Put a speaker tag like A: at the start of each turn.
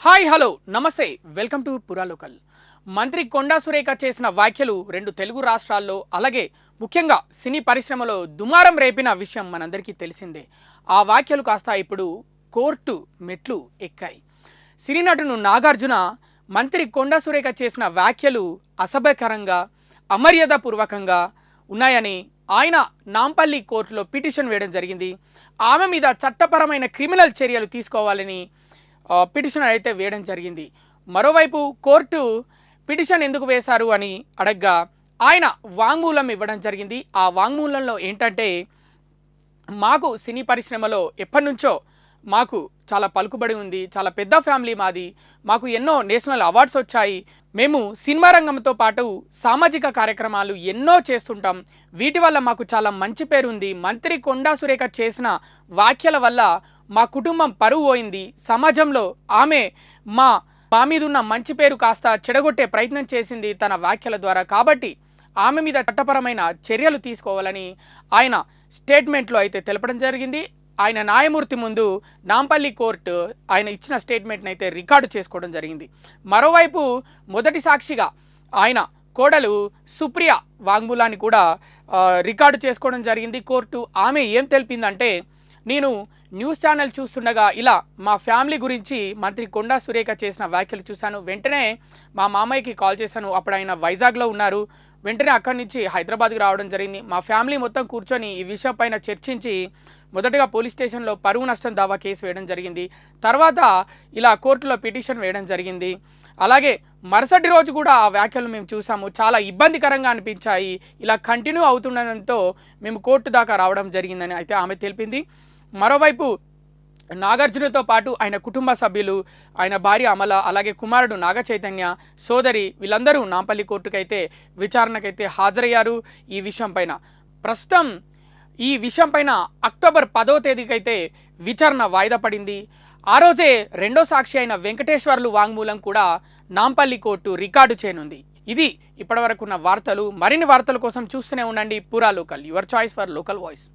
A: Hi hello నమస్తే welcome to పురా local. మంత్రి కొండా సురేఖ చేసిన వ్యాఖ్యలు రెండు తెలుగు రాష్ట్రాల్లో అలాగే ముఖ్యంగా సినీ పరిశ్రమలో దుమారం రేపిన విషయం మనందరికీ తెలిసిందే. ఆ వ్యాఖ్యలు కాస్త ఇప్పుడు కోర్టు మెట్లు ఎక్కాయి. సినీ నటుడు నాగార్జున మంత్రి కొండా సురేఖ చేసిన వ్యాఖ్యలు అసభ్యకరంగా అమర్యాదపూర్వకంగా ఉన్నాయని ఆయన నాంపల్లి కోర్టులో పిటిషన్ వేయడం జరిగింది. ఆమె మీద చట్టపరమైన క్రిమినల్ చర్యలు తీసుకోవాలని పిటిషన్ అయితే వేయడం జరిగింది. మరోవైపు కోర్టు పిటిషన్ ఎందుకు వేశారు అని అడగ్గా ఆయన వాంగ్మూలం ఇవ్వడం జరిగింది. ఆ వాంగ్మూలంలో ఏంటంటే, మాకు సినీ పరిశ్రమలో ఎప్పటి నుంచో మాకు చాలా పలుకుబడి ఉంది, చాలా పెద్ద ఫ్యామిలీ మాది, మాకు ఎన్నో నేషనల్ అవార్డ్స్ వచ్చాయి, మేము సినిమా రంగంతో పాటు సామాజిక కార్యక్రమాలు ఎన్నో చేస్తుంటాం, వీటి వల్ల మాకు చాలా మంచి పేరు ఉంది. మంత్రి కొండా సురేఖ చేసిన వ్యాఖ్యల వల్ల మా కుటుంబం పరువు పోయింది, సమాజంలో ఆమె మా మీద ఉన్న మంచి పేరు కాస్త చెడగొట్టే ప్రయత్నం చేసింది తన వ్యాఖ్యల ద్వారా. కాబట్టి ఆమె మీద చట్టపరమైన చర్యలు తీసుకోవాలని ఆయన స్టేట్మెంట్లో అయితే తెలపడం జరిగింది. ఆయన న్యాయమూర్తి ముందు నాంపల్లి కోర్టు ఆయన ఇచ్చిన స్టేట్మెంట్ని అయితే రికార్డు చేసుకోవడం జరిగింది. మరోవైపు మొదటి సాక్షిగా ఆయన కోడలు సుప్రియ వాంగ్మూలాన్ని కూడా రికార్డు చేసుకోవడం జరిగింది కోర్టు. ఆమె ఏం తెలిపిందంటే, నేను న్యూస్ ఛానల్ చూస్తుండగా ఇలా మా ఫ్యామిలీ గురించి మంత్రి కొండా సురేఖ చేసిన వ్యాఖ్యలు చూశాను. వెంటనే మా మామయ్యకి కాల్ చేశాను. అప్పుడు ఆయన వైజాగ్లో ఉన్నారు. వెంటనే అక్కడి నుంచి హైదరాబాద్కి రావడం జరిగింది. మా ఫ్యామిలీ మొత్తం కూర్చొని ఈ విషయం పైన చర్చించి మొదటగా పోలీస్ స్టేషన్లో పరువు నష్టం దావా కేసు వేయడం జరిగింది. తర్వాత ఇలా కోర్టులో పిటిషన్ వేయడం జరిగింది. అలాగే మరుసటి రోజు కూడా ఆ వ్యాఖ్యలు మేము చూసాము, చాలా ఇబ్బందికరంగా అనిపించాయి, ఇలా కంటిన్యూ అవుతుండడంతో మేము కోర్టు దాకా రావడం జరిగిందని అయితే ఆమె తెలిపింది. మరోవైపు నాగార్జునతో పాటు ఆయన కుటుంబ సభ్యులు, ఆయన భార్య అమల, అలాగే కుమారుడు నాగ చైతన్య, సోదరి వీళ్ళందరూ నాంపల్లి కోర్టుకైతే విచారణకైతే హాజరయ్యారు. ఈ విషయం పైన ప్రస్తుతం ఈ విషయం పైన అక్టోబర్ 10వ తేదీకైతే విచారణ వాయిదా పడింది. ఆ రోజే రెండో సాక్షి అయిన వెంకటేశ్వర్లు వాంగ్మూలం కూడా నాంపల్లి కోర్టు రికార్డు చేయనుంది. ఇది ఇప్పటివరకు ఉన్న వార్తలు. మరిన్ని వార్తల కోసం చూస్తూనే ఉండండి పురా local, your choice for local voice.